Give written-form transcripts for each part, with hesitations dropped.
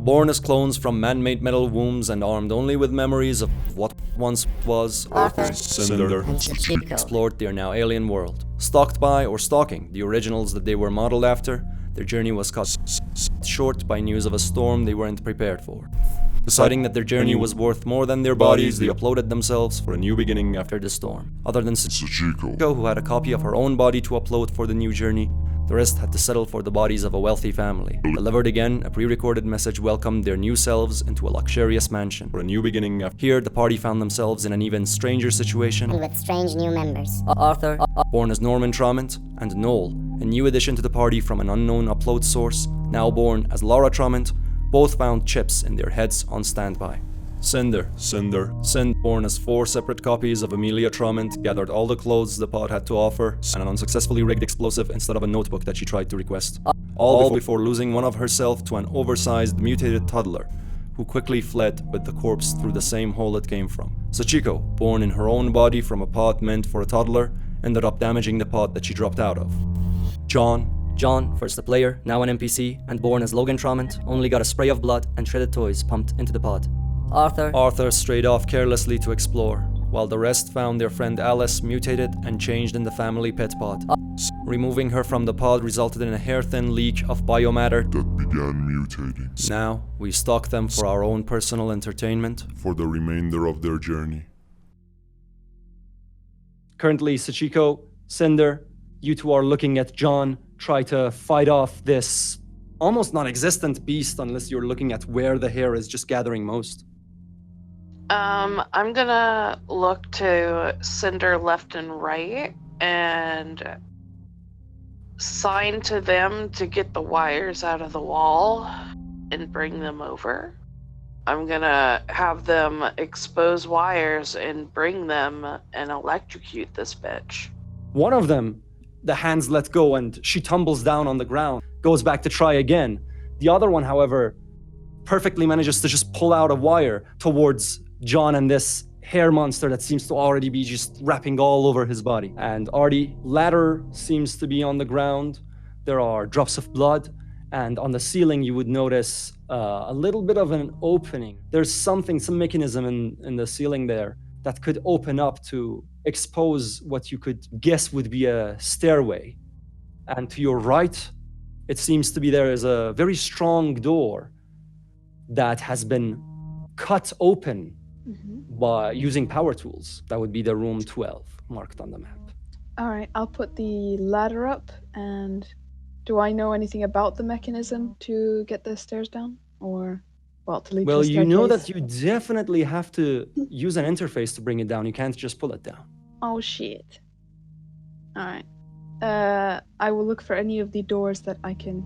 Born as clones from man-made metal wombs and armed only with memories of what once was, Arthur, Cinder, explored their now alien world. Stalked by or stalking the originals that they were modeled after, their journey was cut short by news of a storm they weren't prepared for. Deciding that their journey was worth more than their bodies, they uploaded themselves for a new beginning after the storm. Other than Sachiko, who had a copy of her own body to upload for the new journey, the rest had to settle for the bodies of a wealthy family. Delivered again, a pre-recorded message welcomed their new selves into a luxurious mansion. For a new beginning after here, the party found themselves in an even stranger situation. and with strange new members. Arthur, Born as Norman Tromont, and Noel, a new addition to the party from an unknown upload source, now born as Laura Tromont, both found chips in their heads on standby. Cinder, born as 4 separate copies of Amelia Tromont, gathered all the clothes the pod had to offer, and an unsuccessfully rigged explosive instead of a notebook that she tried to request. All before losing one of herself to an oversized mutated toddler, who quickly fled with the corpse through the same hole it came from. Sachiko, born in her own body from a pod meant for a toddler, ended up damaging the pod that she dropped out of. John, first a player, now an NPC, and born as Logan Tromont, only got a spray of blood and shredded toys pumped into the pod. Arthur strayed off carelessly to explore, while the rest found their friend Alice mutated and changed in the family pet pod. Removing her from the pod resulted in a hair-thin leak of biomatter that began mutating Now, we stalk them for our own personal entertainment. for the remainder of their journey. Currently, Sachiko, Cinder, you two are looking at John try to fight off this almost non-existent beast unless you're looking at where the hair is just gathering most. I'm gonna look to Cinder left and right and sign to them to get the wires out of the wall and bring them over. I'm gonna have them expose wires and bring them and electrocute this bitch. One of them, the hands let go and she tumbles down on the ground, goes back to try again. The other one, however, perfectly manages to just pull out a wire towards John and this hair monster that seems to already be just wrapping all over his body. And Artie, ladder seems to be on the ground. There are drops of blood, and on the ceiling you would notice a little bit of an opening. There's some mechanism in the ceiling there that could open up to expose what you could guess would be a stairway. And to your right, it seems to be there is a very strong door that has been cut open by using power tools. That would be the room 12 marked on the map. All right, I'll put the ladder up. And do I know anything about the mechanism to get the stairs down, or to lead to Well, the you know that staircase? you definitely have to use an interface to bring it down. You can't just pull it down. Oh shit! All right, I will look for any of the doors that I can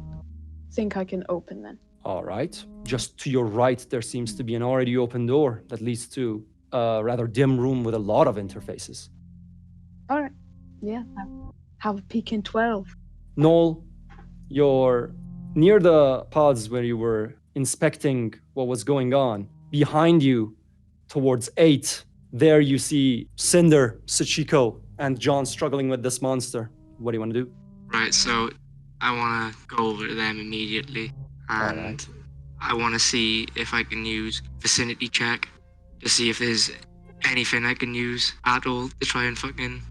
open then. All right. Just to your right, there seems to be an already open door that leads to a rather dim room with a lot of interfaces. All right, yeah, I'll have a peek in 12. Noel, you're near the pods where you were inspecting what was going on. Behind you, towards 8, there you see Cinder, Sachiko, and John struggling with this monster. What do you want to do? Right, so I want to go over to them immediately, and Alright. I want to see if I can use vicinity check to see if there's anything I can use at all to try and fucking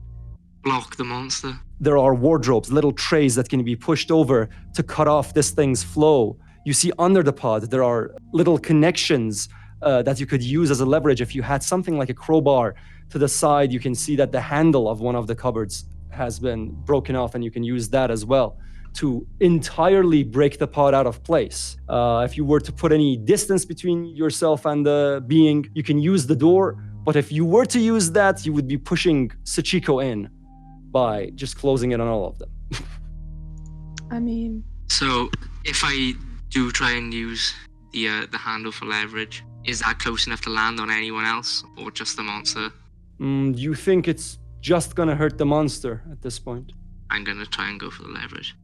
block the monster. There are wardrobes, little trays that can be pushed over to cut off this thing's flow. You see under the pod, there are little connections that you could use as a leverage. If you had something like a crowbar to the side, you can see that the handle of one of the cupboards has been broken off, and you can use that as well to entirely break the pod out of place. If you were to put any distance between yourself and the being, you can use the door, but if you were to use that, you would be pushing Sachiko in by just closing it on all of them. I mean, So if I do try and use the handle for leverage, is that close enough to land on anyone else or just the monster? You think it's just gonna hurt the monster at this point? I'm gonna try and go for the leverage.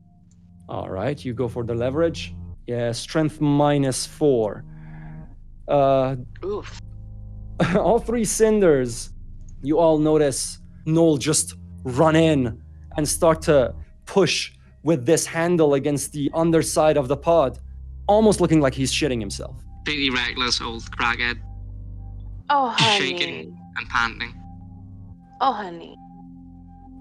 All right, you go for the leverage. Yeah, strength -4. Oof. all three cinders, you all notice Noel just run in and start to push with this handle against the underside of the pod, almost looking like he's shitting himself. Completely reckless old crackhead, Oh, shaking honey. and panting. Oh, honey.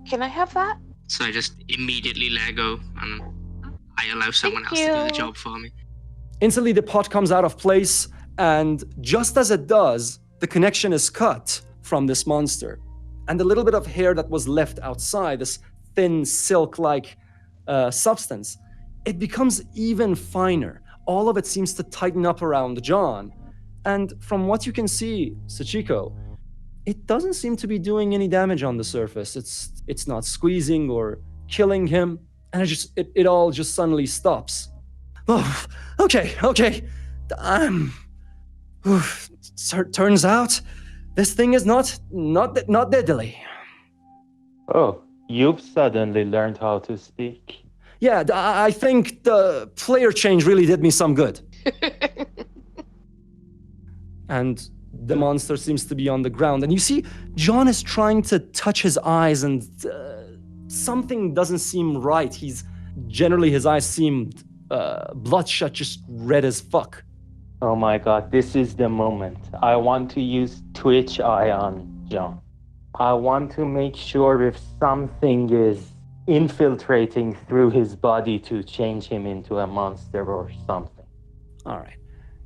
Can I have that? So I just immediately let go and I allow someone Thank else to do the you. job for me. Instantly, the pot comes out of place, and just as it does, the connection is cut from this monster. And the little bit of hair that was left outside, this thin silk-like substance, it becomes even finer. All of it seems to tighten up around John. And from what you can see, Sachiko, it doesn't seem to be doing any damage on the surface. It's not squeezing or killing him, and it all just suddenly stops. Oh, okay. Turns out this thing is not deadly. Oh, you've suddenly learned how to speak. Yeah, I think the player change really did me some good. And the monster seems to be on the ground, and you see John is trying to touch his eyes, and something doesn't seem right. His eyes seem bloodshot, just red as fuck. Oh my god, this is the moment. I want to use Twitch Eye on John. I want to make sure if something is infiltrating through his body to change him into a monster or something. All right.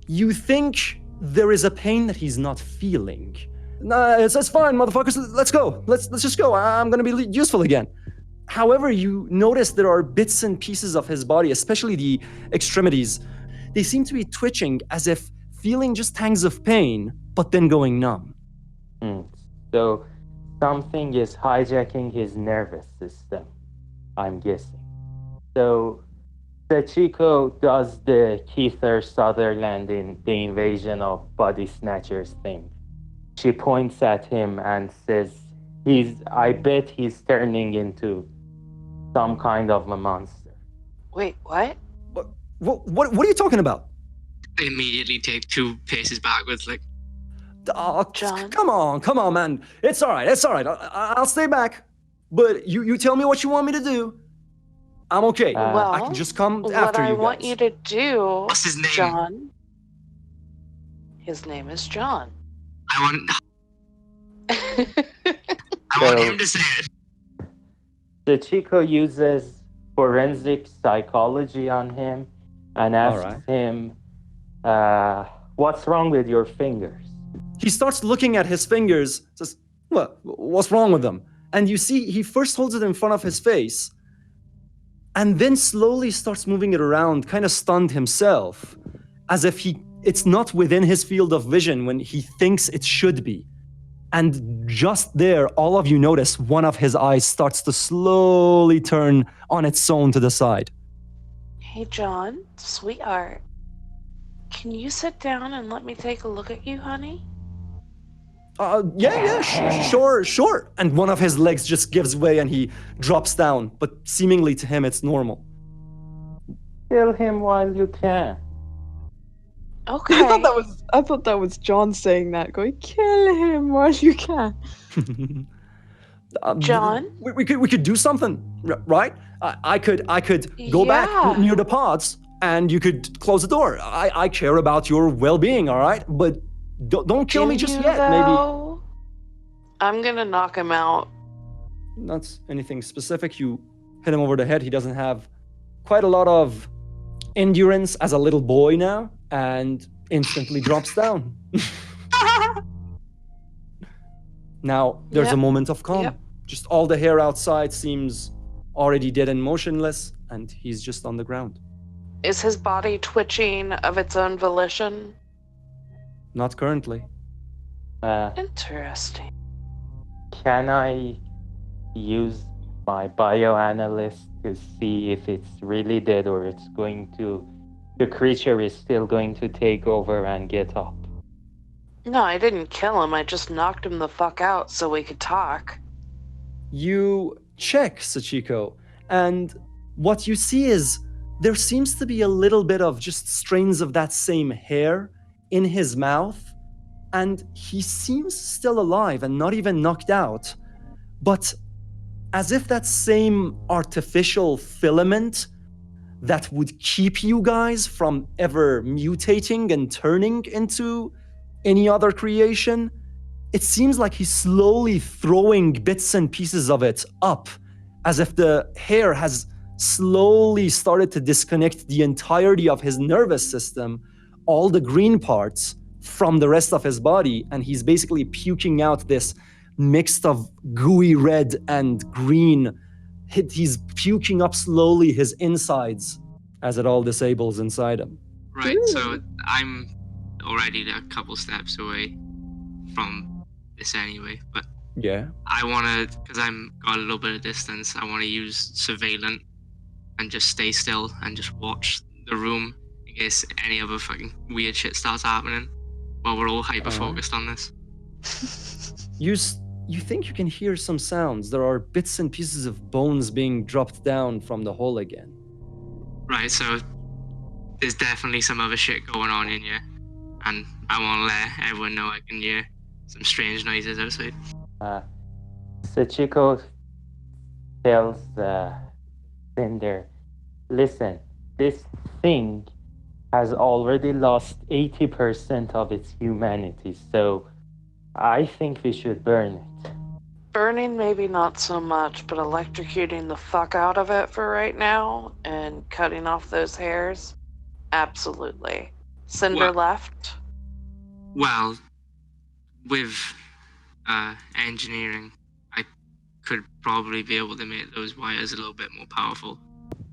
You think there is a pain that he's not feeling? Nah, it's fine, motherfuckers. Let's go. Let's just go. I'm gonna be useful again. However, you notice there are bits and pieces of his body, especially the extremities. They seem to be twitching as if feeling just pangs of pain, but then going numb. So something is hijacking his nervous system, I'm guessing. So Sachiko does the Keither Sutherland in the Invasion of Body Snatchers thing. She points at him and says, I bet he's turning into some kind of a monster. Wait, what? What are you talking about? I immediately take 2 paces backwards, like, Oh, John? Come on, man. It's all right. I'll stay back. But you tell me what you want me to do. I'm okay. Well, I can just come what after I you want guys. you to do, what's his name? John. His name is John. I want him to say it. Sachiko uses forensic psychology on him and asks Alright. him, what's wrong with your fingers? He starts looking at his fingers, says, what's wrong with them? And you see, he first holds it in front of his face, and then slowly starts moving it around, kind of stunned himself, as if it's not within his field of vision when he thinks it should be. And just there, all of you notice one of his eyes starts to slowly turn on its own to the side. Hey, John, sweetheart. Can you sit down and let me take a look at you, honey? Sure. And one of his legs just gives way and he drops down, but seemingly to him it's normal. Kill him while you can. Okay. I thought that was John saying that, going, kill him while you can. John? we could do something, right? I could go back Yeah. near the pods and you could close the door. I care about your well-being, all right? But don't kill me just yet. Though? I'm gonna knock him out. Maybe not anything specific. You hit him over the head. He doesn't have quite a lot of endurance as a little boy now, and instantly drops down. Now there's Yep. a moment of calm. Yep. Just all the hair outside seems already dead and motionless, and he's just on the ground. Is his body twitching of its own volition? Not currently. Interesting. Can I use my bioanalyst to see if it's really dead or the creature is still going to take over and get up? No, I didn't kill him. I just knocked him the fuck out so we could talk. You check, Sachiko, and what you see is there seems to be a little bit of just strains of that same hair in his mouth, and he seems still alive and not even knocked out. But as if that same artificial filament that would keep you guys from ever mutating and turning into any other creation, it seems like he's slowly throwing bits and pieces of it up, as if the hair has slowly started to disconnect the entirety of his nervous system, all the green parts, from the rest of his body, and he's basically puking out this mixed of gooey red and green. He's puking up slowly his insides as it all disables inside him. Right, so I'm already a couple steps away from this anyway, but Yeah. I want to, because I'm got a little bit of distance, I want to use surveillant and just stay still and just watch the room in case any other fucking weird shit starts happening while we're all hyper-focused on this. You think you can hear some sounds. There are bits and pieces of bones being dropped down from the hole again. Right, so there's definitely some other shit going on in here, and I want to let everyone know I can hear some strange noises outside. Sachiko tells Cinder, listen, this thing has already lost 80% of its humanity, so I think we should burn it. Burning, maybe not so much, but electrocuting the fuck out of it for right now and cutting off those hairs, absolutely. Cinder What? left. Well, with engineering, I could probably be able to make those wires a little bit more powerful,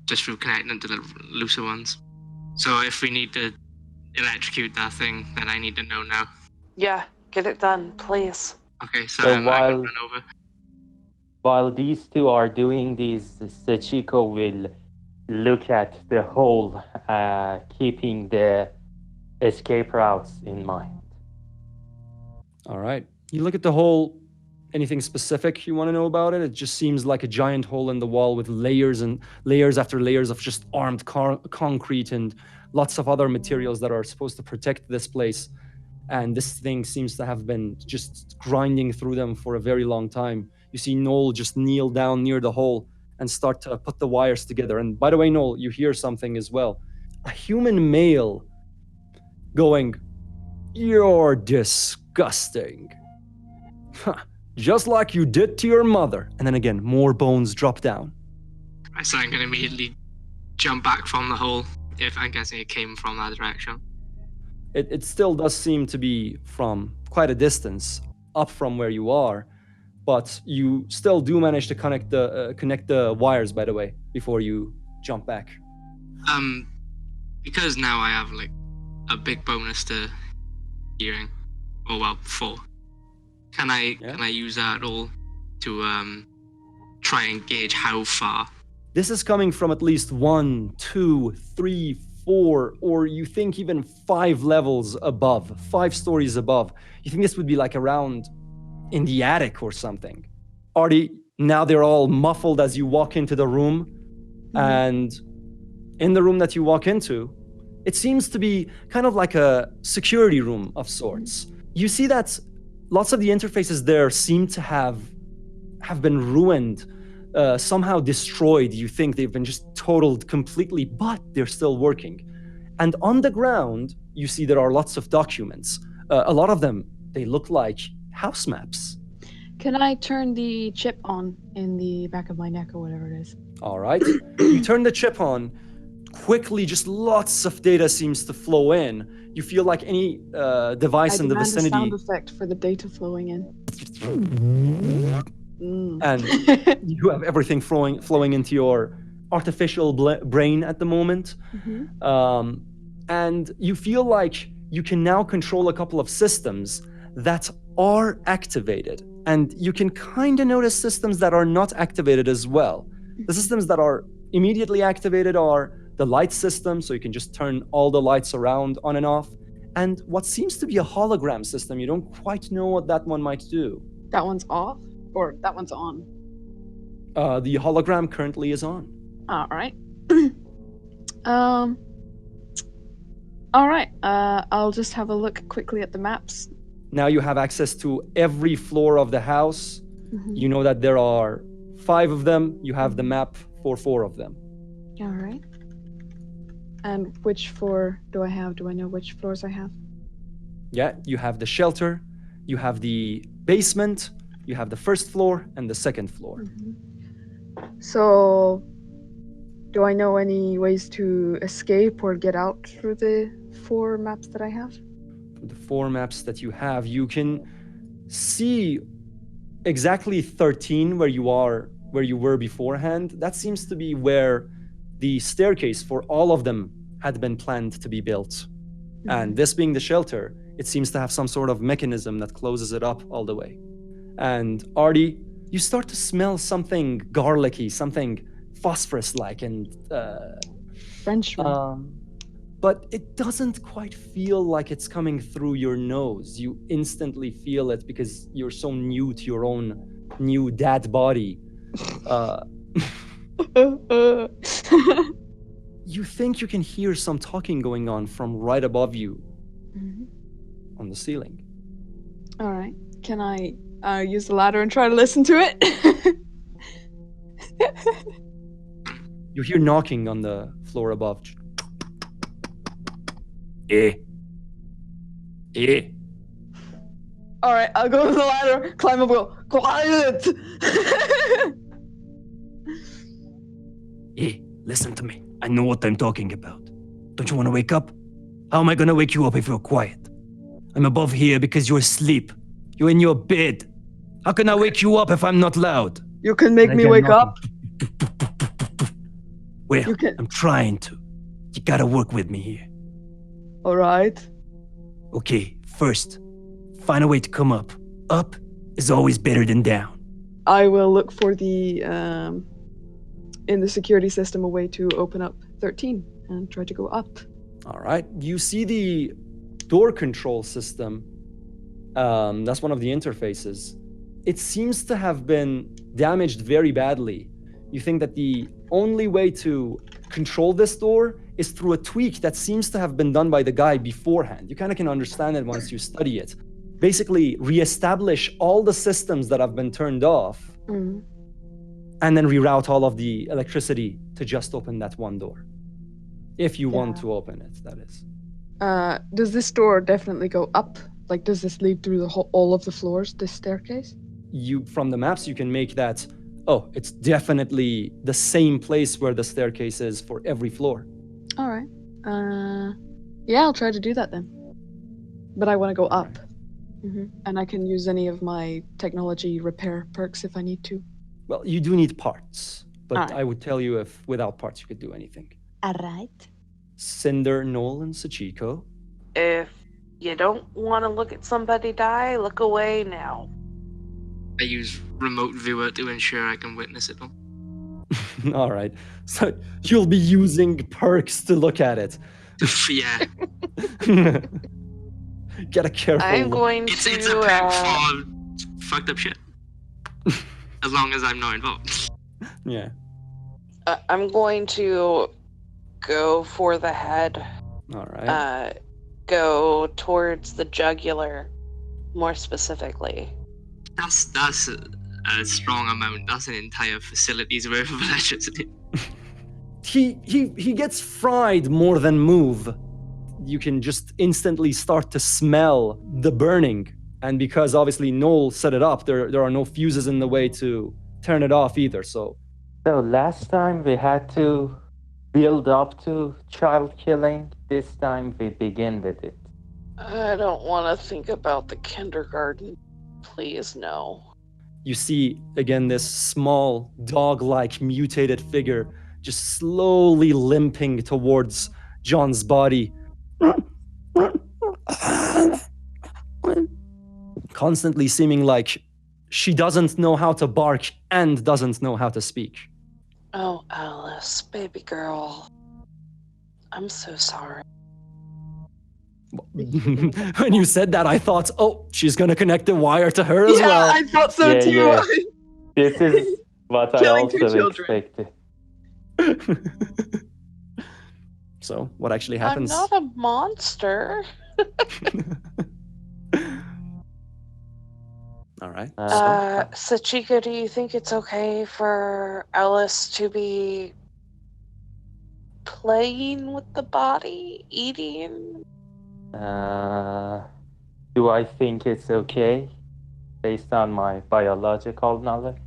just through connecting them to the looser ones. So if we need to electrocute that thing, then I need to know now. Yeah, get it done, please. Okay, so So I can while- run over. While these two are doing this, Sachiko will look at the hole, keeping the escape routes in mind. All right. You look at the hole. Anything specific you want to know about it? It just seems like a giant hole in the wall with layers and layers after layers of just armed concrete and lots of other materials that are supposed to protect this place. And this thing seems to have been just grinding through them for a very long time. You see Noel just kneel down near the hole and start to put the wires together. And by the way, Noel, you hear something as well. A human male going, "You're disgusting." Just like you did to your mother. And then again, more bones drop down. Right, so I'm going to immediately jump back from the hole, if I'm guessing it came from that direction. It still does seem to be from quite a distance up from where you are, but you still do manage to connect the wires, by the way, before you jump back. Because now I have like a big bonus to hearing, or well, 4. Can I use that at all to try and gauge how far? This is coming from at least 1, 2, 3, 4, or you think even 5 levels above, 5 stories above. You think this would be like around in the attic or something. Artie, now they're all muffled as you walk into the room, and in the room that you walk into, it seems to be kind of like a security room of sorts. You see that lots of the interfaces there seem to have been ruined, somehow destroyed. You think they've been just totaled completely, but they're still working. And on the ground, you see there are lots of documents. A lot of them, they look like house maps. Can I turn the chip on in the back of my neck or whatever it is? All right. You turn the chip on. Quickly, just lots of data seems to flow in. You feel like any device I in the demand a vicinity. sound effect for the data flowing in. And you have everything flowing into your artificial brain at the moment. And you feel like you can now control a couple of systems that are activated. And you can kind of notice systems that are not activated as well. The systems that are immediately activated are the light system, so you can just turn all the lights around on and off. And what seems to be a hologram system, you don't quite know what that one might do. That one's off? Or that one's on? The hologram currently is on. Alright. Alright, I'll just have a look quickly at the maps. Now you have access to every floor of the house. You know that there are 5 of them. You have the map for 4 of them. All right. And which floor do I have? Do I know which floors I have? Yeah, you have the shelter, you have the basement, you have the first floor and the second floor. So, do I know any ways to escape or get out through the 4 maps that I have? The 4 maps that you have, you can see exactly 13 where you were beforehand. That seems to be where the staircase for all of them had been planned to be built. And this being the shelter, it seems to have some sort of mechanism that closes it up all the way. And Artie, you start to smell something garlicky, something phosphorus-like, and Frenchman. but it doesn't quite feel like it's coming through your nose. You instantly feel it because you're so new to your own new dad body. You think you can hear some talking going on from right above you on the ceiling. All right. Can I use the ladder and try to listen to it? You hear knocking on the floor above. Eh. All right, I'll go to the ladder, climb up, go, quiet! Listen to me. I know what I'm talking about. Don't you want to wake up? How am I gonna wake you up if you're quiet? I'm above here because you're asleep. You're in your bed. How can I wake you up if I'm not loud? You can make me wake up. Well, You can- I'm trying to. You gotta work with me here. All right. Okay, first, find a way to come up. Up is always better than down. I will look for the in the security system a way to open up 13 and try to go up. All right. You see the door control system. That's one of the interfaces. It seems to have been damaged very badly. You think that the only way to control this door is through a tweak that seems to have been done by the guy beforehand. You kind of can understand it once you study it. Basically, reestablish all the systems that have been turned off and then reroute all of the electricity to just open that one door. If you want to open it, that is. Does this door definitely go up? Like, does this lead through the all of the floors, this staircase? From the maps, you can make that, it's definitely the same place where the staircase is for every floor. All right. Yeah, I'll try to do that then. But I want to go up. And I can use any of my technology repair perks if I need to. Well, you do need parts, but Alright. I would tell you if without parts you could do anything. All right. Cinder, Noel, and Sachiko. If you don't want to look at somebody die, look away now. I use remote viewer to ensure I can witness it all. All right. So you'll be using perks to look at it. Yeah, Get a careful I'm look. going it's to. a perk for fucked up shit. As long as I'm not involved. Yeah. I'm going to go for the head. All right. Go towards the jugular, more specifically. That's a strong amount. That's an entire facility's worth of electricity. He gets fried more than move. You can just instantly start to smell the burning. And because obviously Noel set it up, there are no fuses in the way to turn it off either. So last time we had to build up to child killing. This time we begin with it. I don't want to think about the kindergarten. Please, no. you see again this small dog-like mutated figure just slowly limping towards John's body. Constantly seeming like she doesn't know how to bark and doesn't know how to speak. Oh, Alice, baby girl. I'm so sorry. When you said that, I thought, oh, she's gonna connect the wire to her as well. I thought so Yeah, too. yeah. This is what I Killing two also children. expected. So, what actually I'm happens? not a monster. right. Sachiko, do you think it's okay for Ellis to be playing with the body, eating? Do I think it's okay based on my biological knowledge?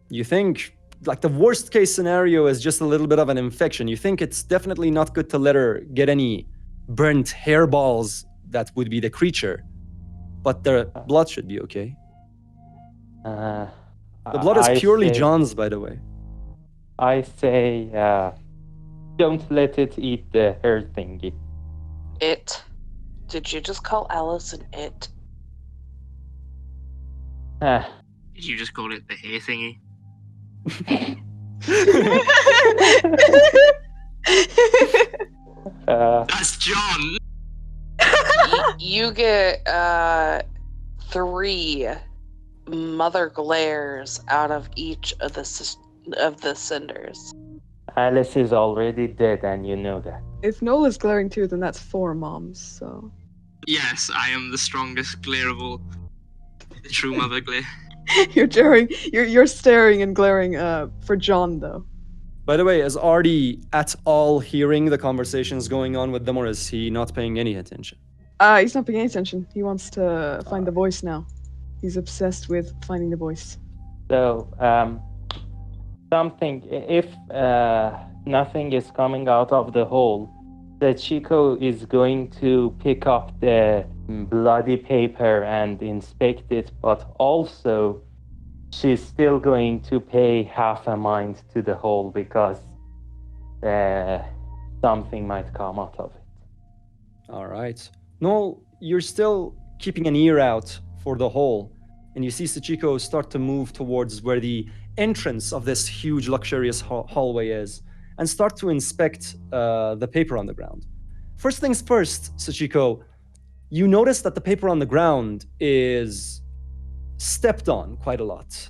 You think, like, the worst case scenario is just a little bit of an infection. You think it's definitely not good to let her get any burnt hairballs that would be the creature. But the blood should be okay. The blood is purely John's, by the way. I say, don't let it eat the hair thingy. It. Did you just call Alice an it? Did you just call it the hair thingy? That's John! You get 3 mother glares out of each of the cinders. Alice is already dead, and you know that. If Nola's glaring too, then that's 4 moms, so... Yes, I am the strongest glare of all. The true mother glare. You're staring and glaring for John, though. By the way, is Artie at all hearing the conversations going on with them, or is he not paying any attention? He's not paying any attention. He wants to find the voice now. He's obsessed with finding the voice. So, if nothing is coming out of the hole, Sachiko is going to pick up the bloody paper and inspect it, but also she's still going to pay half a mind to the hole because something might come out of it. All right. Noel, you're still keeping an ear out for the hole, and you see Sachiko start to move towards where the entrance of this huge, luxurious hallway is, and start to inspect the paper on the ground. First things first, Sachiko, you notice that the paper on the ground is stepped on quite a lot,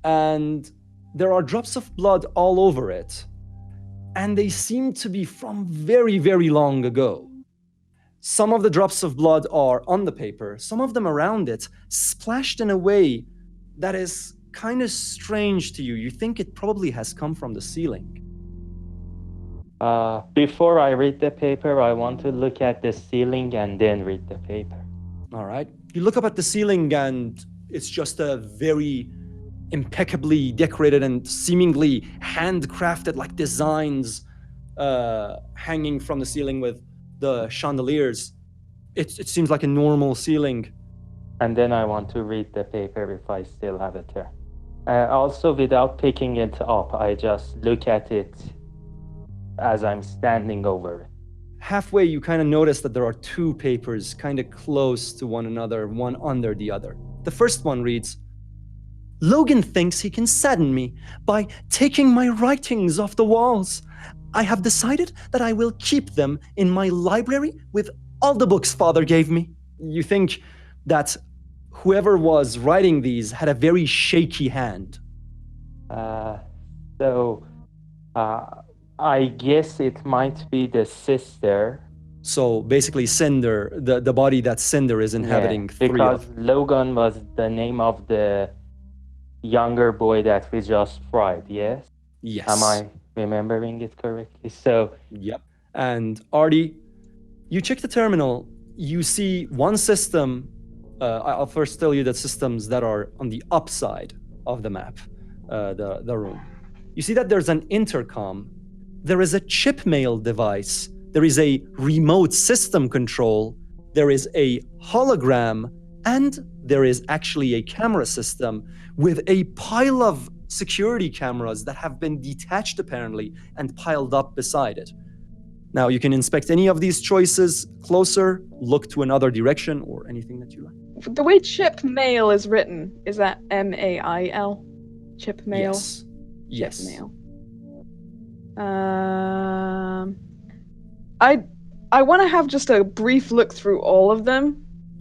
and there are drops of blood all over it, and they seem to be from very, very long ago. Some of the drops of blood are on the paper, some of them around it, splashed in a way that is kind of strange to you. You think it probably has come from the ceiling. Before I read the paper, I want to look at the ceiling and then read the paper. All right. You look up at the ceiling and it's just a very impeccably decorated and seemingly handcrafted like designs hanging from the ceiling with the chandeliers. It seems like a normal ceiling. And then I want to read the paper if I still have it here. Also, without picking it up, I just look at it as I'm standing over it. Halfway, you kind of notice that there are 2 papers kind of close to one another, one under the other. The first one reads, "Logan thinks he can sadden me by taking my writings off the walls. I have decided that I will keep them in my library with all the books Father gave me." You think that whoever was writing these had a very shaky hand. I guess it might be the sister. So basically Cinder, the body that Cinder is inhabiting. Yeah, because Logan was the name of the younger boy that we just fried, yes? Yes. Am I remembering it correctly? So... Yep. And Artie, you check the terminal, you see one system. I'll first tell you the systems that are on the upside of the map, the room. You see that there's an intercom, there is a chip mail device, there is a remote system control, there is a hologram, and there is actually a camera system with a pile of security cameras that have been detached apparently and piled up beside it. Now you can inspect any of these choices closer, look to another direction, or anything that you like. The way chip mail is written, is that M-A-I-L? Chip mail? Yes. Yes. Chip mail. I want to have just a brief look through all of them.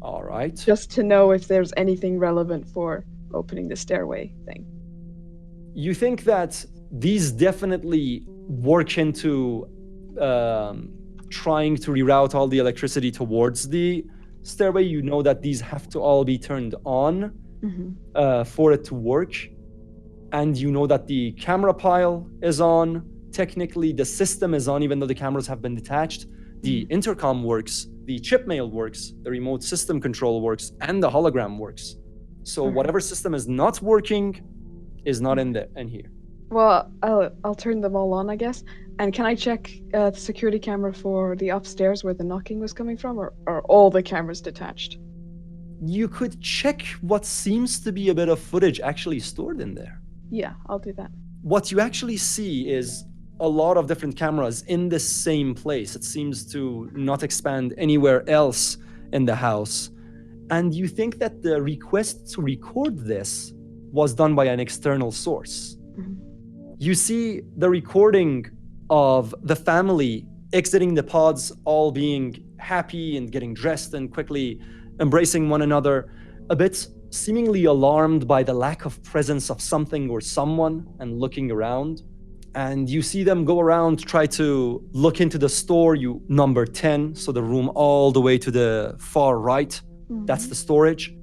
All right. Just to know if there's anything relevant for opening the stairway thing. You think that these definitely work into trying to reroute all the electricity towards the stairway. You know that these have to all be turned on for it to work. And you know that the camera pile is on. Technically, the system is on, even though the cameras have been detached. The intercom works, the chip mail works, the remote system control works, and the hologram works. So whatever system is not working is not in here. Well, I'll turn them all on, I guess. And can I check the security camera for the upstairs where the knocking was coming from, or are all the cameras detached? You could check what seems to be a bit of footage actually stored in there. Yeah, I'll do that. What you actually see is a lot of different cameras in the same place. It seems to not expand anywhere else in the house. And you think that the request to record this was done by an external source. You see the recording of the family exiting the pods, all being happy and getting dressed and quickly embracing one another, a bit seemingly alarmed by the lack of presence of something or someone and looking around. And you see them go around, try to look into the store, number 10, so the room all the way to the far right. That's the storage.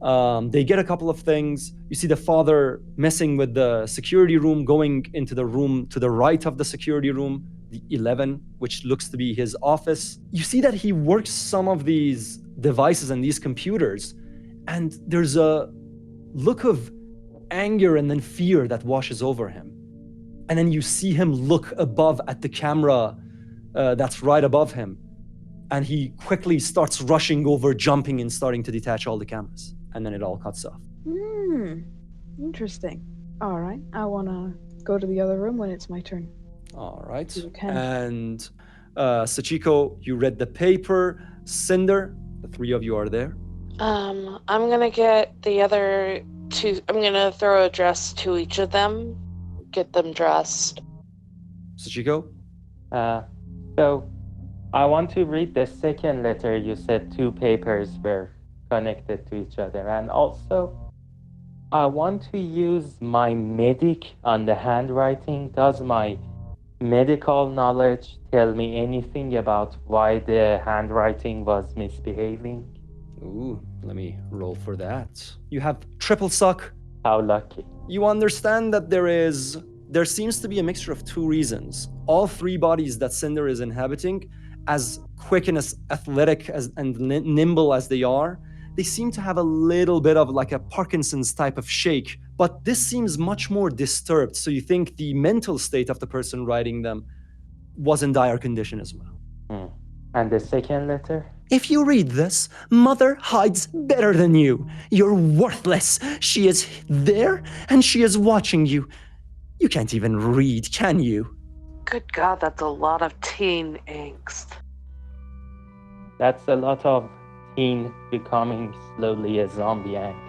They get a couple of things. You see the father messing with the security room, going into the room to the right of the security room, the 11, which looks to be his office. You see that he works some of these devices and these computers, and there's a look of anger and then fear that washes over him. And then you see him look above at the camera that's right above him. And he quickly starts rushing over, jumping and starting to detach all the cameras. And then it all cuts off. Interesting. All right, I want to go to the other room when it's my turn. All right. You can. And Sachiko, you read the paper. Cinder, the three of you are there. I'm gonna get the other two. I'm gonna throw a dress to each of them, get them dressed. Sachiko? So I want to read the second letter. You said two papers were connected to each other. And also, I want to use my medic on the handwriting. Does my medical knowledge tell me anything about why the handwriting was misbehaving? Ooh, let me roll for that. You have triple suck. How lucky. You understand that there seems to be a mixture of two reasons. All three bodies that Cinder is inhabiting, as quick and as athletic and nimble as they are, they seem to have a little bit of like a Parkinson's type of shake, but this seems much more disturbed. So you think the mental state of the person writing them was in dire condition as well. And the second letter? If you read this, Mother hides better than you. You're worthless. She is there and she is watching you. You can't even read, can you? Good God, that's a lot of teen angst. That's a lot of teen becoming slowly a zombie angst.